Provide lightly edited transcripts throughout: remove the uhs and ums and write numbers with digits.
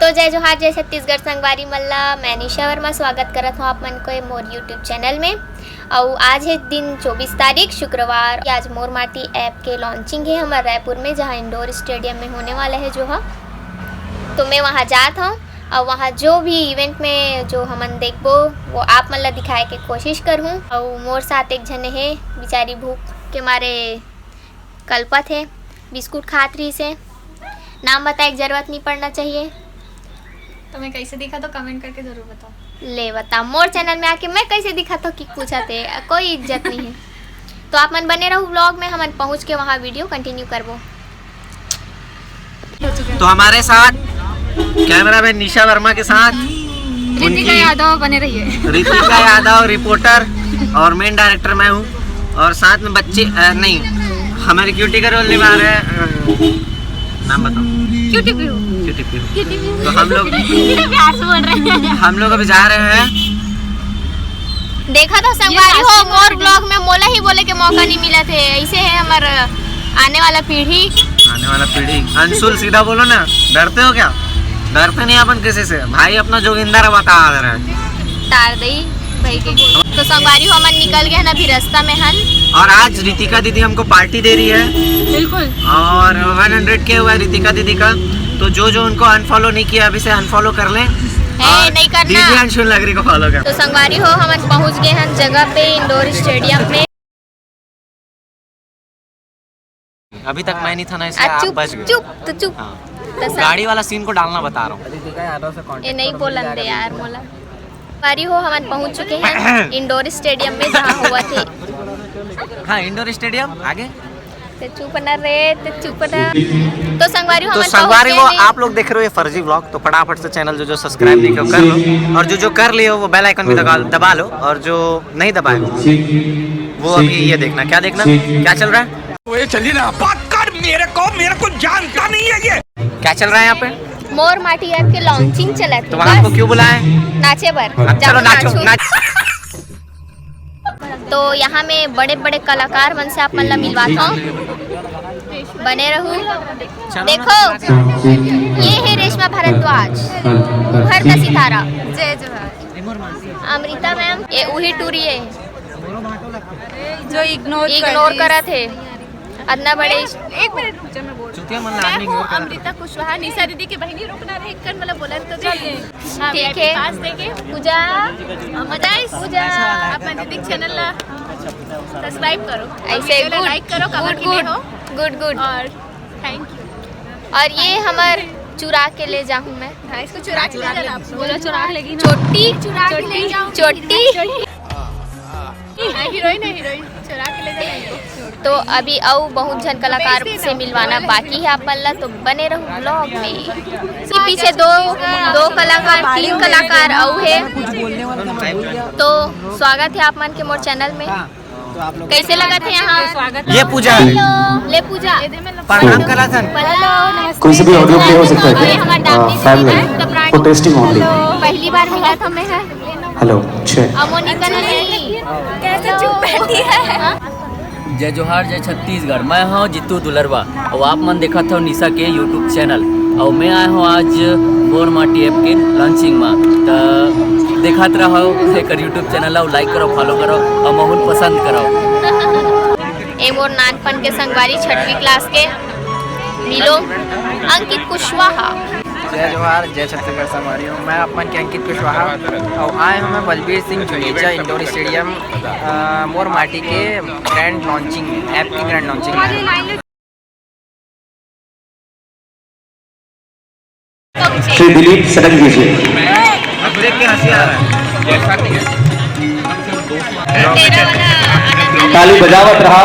तो जय जोहार जय छत्तीसगढ़ संगवारी मल्ला। मैं निशा वर्मा स्वागत करत हूँ आप मन को मोर यूट्यूब चैनल में। और आज है दिन 24 तारीख शुक्रवार। आज मोर माटी ऐप के लॉन्चिंग है हमारे रायपुर में, जहाँ इंडोर स्टेडियम में होने वाला है जो है। तो मैं वहाँ जात हूँ और वहाँ जो भी इवेंट में जो हमन देखबो वो आप मन ला दिखाए के कोशिश करूँ। और मोर साथ एक जने है, बेचारी भूख के मारे कल्पत है, बिस्कुट खात रही से। नाम बताए की जरूरत नहीं पड़ना चाहिए। तो मैं कैसे दिखा तो कमेंट करके जरूर बताओ। ले बता, मोर चैनल में आके मैं कैसे दिखा तो कि पूछा थे, कोई इज्जत नहीं है। तो आप मन बने रहो व्लॉग में, हम पहुंच के वहाँ वीडियो कंटिन्यू करबो। तो हमारे साथ कैमरा मैन निशा वर्मा के साथ रितिका यादव बने रहिए। रितिका यादव रिपोर्टर और मेन डायरेक्टर मैं हूँ, और साथ में बच्चे नहीं, हमारे क्यूटी का रोल निभा रहे हैं। नाम बताओ। क्यूटी पीहू। तो हम लोग प्यार से बोल रहे हैं। हम लोग अभी जा रहे हैं। देखा तो संगवारी हो, मोर ब्लॉग में मोला ही बोले के मौका नहीं मिला थे। ऐसे है हमारा आने वाला पीढ़ी। अंशुल सीधा बोलो ना, डरते हो क्या? डरते नहीं अपन किसी से। भाई अपना जोगिंदर बता रहे हैं तार दई भाई के। तो संगवारी हो, हम निकल गए ना, भी रास्ता में हन। और आज रितिका दीदी हमको पार्टी दे रही है। बिल्कुल। और 100 के हुआ है रितिका दीदी का। तो जो उनको अनफॉलो नहीं किया अभी से अनफॉलो कर लें। नहीं करना। दीदी अंशुल नगरी को फॉलो कर। तो संगवारी हो, हम पहुंच गए हैं जगह पे, इंडोर स्टेडियम में। अभी तक मैं नहीं था ना, इसलिए आप बच गए। चुप। हाँ। गाड़ी वाला सीन को डालना बता रहा हूँ। ये नहीं बोलन दे यार मोला। संगवारी हो, हम पहुंच चुके हैं इंडोर स्टेडियम में, जहाँ हुआ थे। हाँ, इंडोर स्टेडियम आगे। चुप न रे, चुप न। तो संगवारी हो, आप लोग देख रहे हो ये फर्जी व्लॉग। तो फटाफट से चैनल जो सब्सक्राइब नहीं किया कर लो, और जो कर लिए हो वो बेल आइकन भी दबा लो, और जो नहीं दबाए वो अभी ये देखना। क्या देखना, क्या चल रहा है? चलिए ना, बात कर। मेरे को जानता नहीं है ये क्या चल रहा है यहाँ पे। मोर माटी ऐप के लॉन्चिंग चला था। तो वहाँ को क्यों बुलाए? नाचे बर। चलो नाचो। तो यहाँ में बड़े बड़े कलाकार मन से आप मन ला मिलवाता हूँ, बने रहूँ। देखो, ये है रेशमा भारद्वाज, घर का सितारा। जय जोहार। अमृता मैम, ये वही टूरी है जो इग्नोर करा थे। अदना बड़े। एक मिनट रुक जा, मैं बोल रही हूँ। अमृता कुशवाहा, निशा दीदी की बहनी। रुकना रे, कर मतलब बोला तो ठीक है। पास देके पूजा पूजा अपना दीदी चैनल ला सब्सक्राइब करो, ऐसे लाइक करो, कमेंट हो। गुड और थैंक यू। और ये हमार चुरा के ले जाऊँ मैं। हाँ, इसको चुरा के ले जाना। बोलो चुरा लेगी ना। चोटी चुरा के ले जाऊँ। चोटी हीरोइन चुरा के ले जाएंगे। तो अभी और बहुत जन कलाकार से मिलवाना बाकी है आप ला, तो बने रहो ब्लॉग में। इसके पीछे दो कलाकार, 3 कलाकार और है। तो स्वागत है आप मन के मोर चैनल में। कैसे लगा थे यहाँ? ये पूजा ले पूजा प्रणाम करा था। कोई से भी ऑडियो प्ले हो सकता है क्या? For testing only. पहली बार मिला था मैं। Hello check. अमोनिका नहीं कैसे चुप बैठी है। जय जोहार जय छत्तीसगढ़। मैं हूँ जितू दुलरवा, और आप मन देखा था निशा के यूट्यूब चैनल। और मैं आया हूँ आज मोर माटी ऐप के लॉन्चिंग में। तो देखते रहो एक यूट्यूब चैनल, और लाइक करो, फॉलो करो, और बहुत पसंद करो। ए मोर नानपन के संगवारी 6वीं क्लास के मिलो अंकित कुशवाहा। जय जोहार जय छत्तीसगढ़ संगवारी हूँ। मैं अपन के अंकित कुशवाहा, और आए हूँ मैं बलबीर सिंह जुनेजा इंडोर स्टेडियम मोर माटी के ग्रैंड लॉन्चिंग, ऐप की ग्रैंड लॉन्चिंग। श्री दिलीप सडक दीजिए। देख के हंसी आ रहा है। जैसा कि ताली बजावत रहा।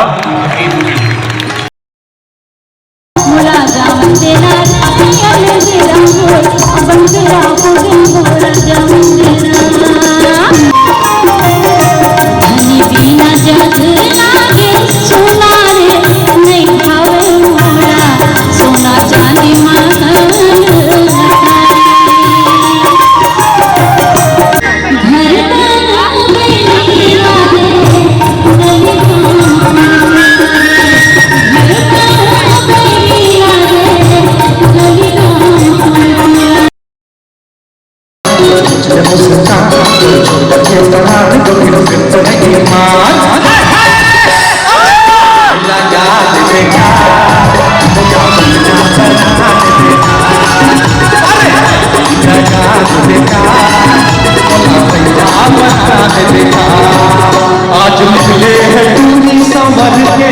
आज निकले है टूरी संवर के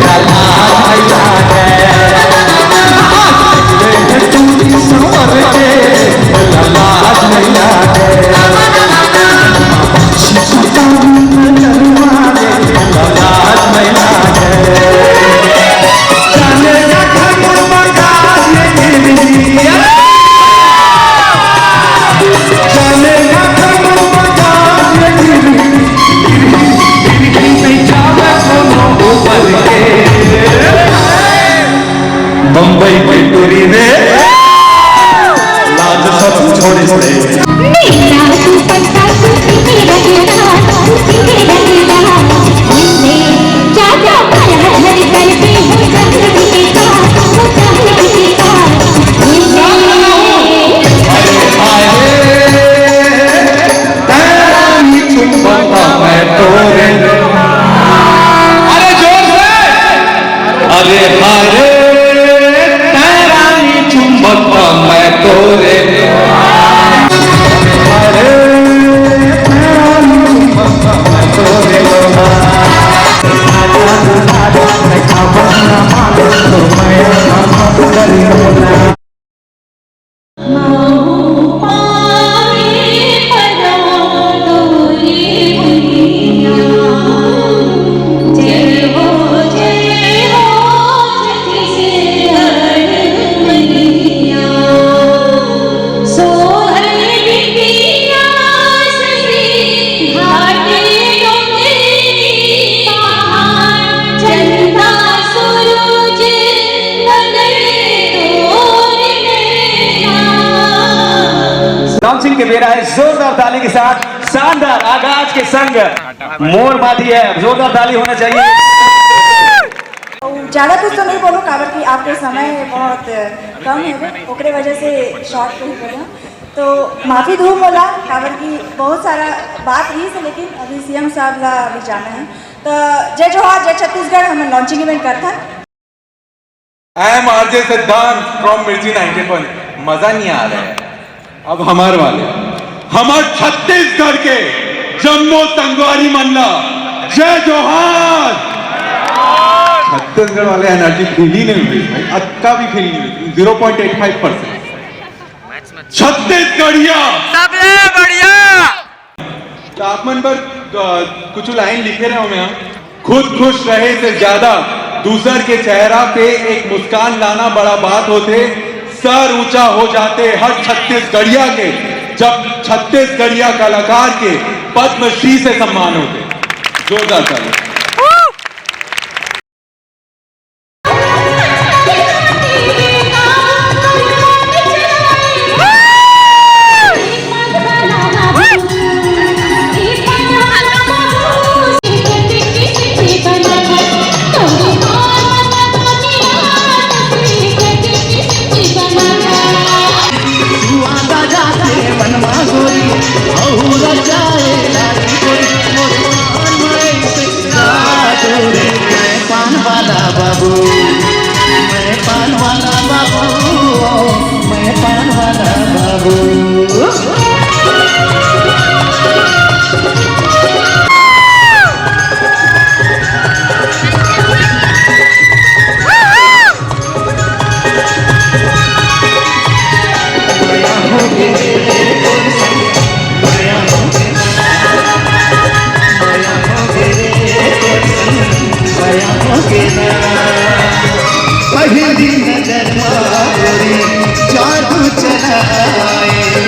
लाला भैया है टूरी संवर के लाला भैया मुंबई की टूरी ने लाज सब छोड़ दे अरे हारे तेरानी चुंबक मैं तोरे अरे तेरानी चुंबक मैं तोरे लॉन्चिंग के बेरा है जोरदार ताली के साथ शानदार आगाज के संग मोर माटी है जोरदार ताली होना चाहिए। ज़्यादा कुछ तो नहीं बोलूँ काबर कि आपके समय बहुत कम है ओकरे वजह से शॉर्ट पे ही बोला तो माफ़ी दूँ बोला काबर की बहुत सारा बात रही से लेकिन अभी सीएम साहब ला अभी जाना है तो जय जोहार जय छत्तीसगढ़ हम लॉन्चिंग इवेंट करता आई एम आरजे सिद्धांत फ्रॉम मिर्ची 91। मजा नहीं आ रहा है अब हमारे वाले हमारे छत्तीसगढ़ के जम्मू संगवारी मल्ला जय जोहार। छत्तीसगढ़ वाले एनर्जी फील ही नहीं हुई भाई, अक्का भी फील नहीं हुई 0.85%। छत्तीसगढ़िया सबले बढ़िया। तापमान पर कुछ लाइन लिखे रहे हो मैं खुद खुश रहे से ज्यादा दूसर के चेहरा पे एक मुस्कान लाना बड़ा बात होते। सर ऊंचा हो जाते हर छत्तीसगढ़िया के जब छत्तीसगढ़िया कलाकार के पद्मश्री से सम्मान होते। जोरदार ताली। जादू चलाए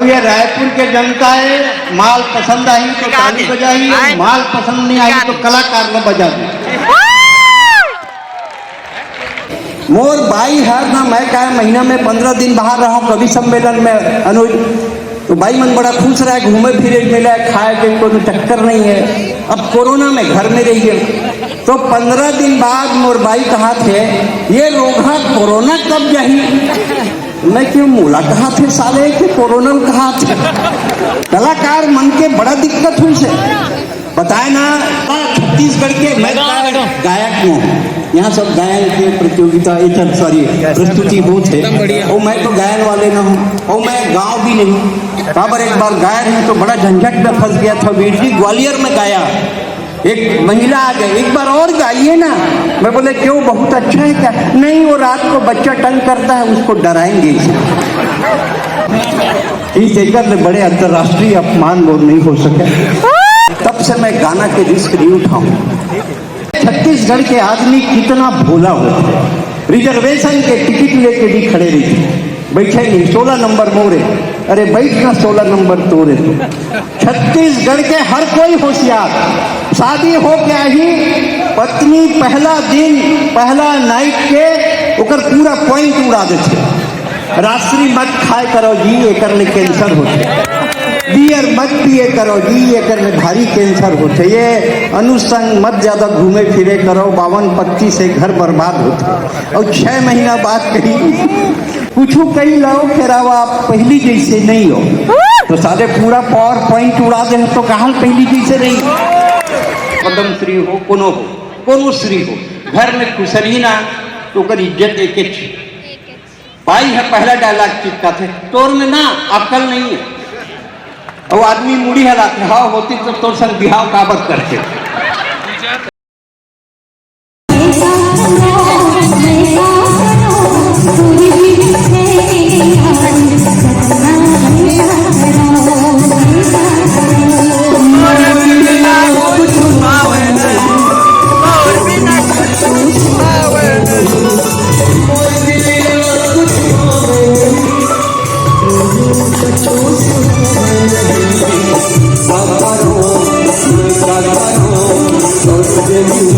ये रायपुर के जनता है, माल पसंद आई तो ताली बजाई, माल पसंद नहीं आई तो कलाकार न बजा दी। मोर भाई है ना, मैं क्या महीना में 15 दिन बाहर रहा हूँ कवि सम्मेलन में अनुज, तो भाई मन बड़ा खुश रहा, घूमे फिरे मिला, खाए के कोई चक्कर नहीं है। अब कोरोना में घर में रहिए, तो 15 दिन बाद मोर भाई कहा थे ये रोगा कोरोना कब जाही। मैं क्यों मूला कहा थे साले के कोरोना कहा थे। कलाकार मन के बड़ा दिक्कत हुई से बताए ना। छत्तीसगढ़ के मैं गायक हूँ, यहाँ सब गायन के प्रतियोगिता सॉरी प्रस्तुति होते, और मैं तो गायन वाले न हूँ, और मैं गाँव भी नहीं। काबर एक बार गाय रही तो बड़ा झंझट में फंस गया था, वीरजी ग्वालियर में गाया, एक महिला आ गई, एक बार और गाइए ना। मैं बोले क्यों, बहुत अच्छा है क्या? नहीं, वो रात को बच्चा तंग करता है, उसको डराएंगे। इस जगह में बड़े अंतर्राष्ट्रीय अपमान वो नहीं हो सके। तब से मैं गाना के रिस्क नहीं उठाऊं। छत्तीसगढ़ के आदमी कितना भोला होते, रिजर्वेशन के टिकट लेके भी खड़े रही, बैठे नहीं 16 नंबर मोरे, अरे बैठना 16 नंबर तोरे। छत्तीसगढ़ के हर कोई होशियार, शादी हो क्या ही पत्नी पहला दिन पहला नाइट के ओकर पूरा पॉइंट उड़ा देते। रात्रि मत खाए करो जी, एकर में कैंसर होते। बियर मत पिए करो जी, एकर में भारी कैंसर होते। ये अनुसंग मत ज्यादा घूमे फिरे करो, 52-25 से घर बर्बाद होते। और 6 महीना बाद कहीं कुछ कहीं लाओ फिर आप पहली जैसे नहीं हो, तो सारे पूरा पावर पॉइंट उड़ा दे तो कहां पहली जैसे नहीं। पद्म श्री हो कोनो श्री हो, घर में कुशली ना तो कर इज्जत एक भाई है। पहला डायलॉग चिपका थे, तोर में ना अक्ल नहीं है, और आदमी मुड़ी हलाते, हाँ होती तो तोर संग बिहाव काबत करते। Thank you.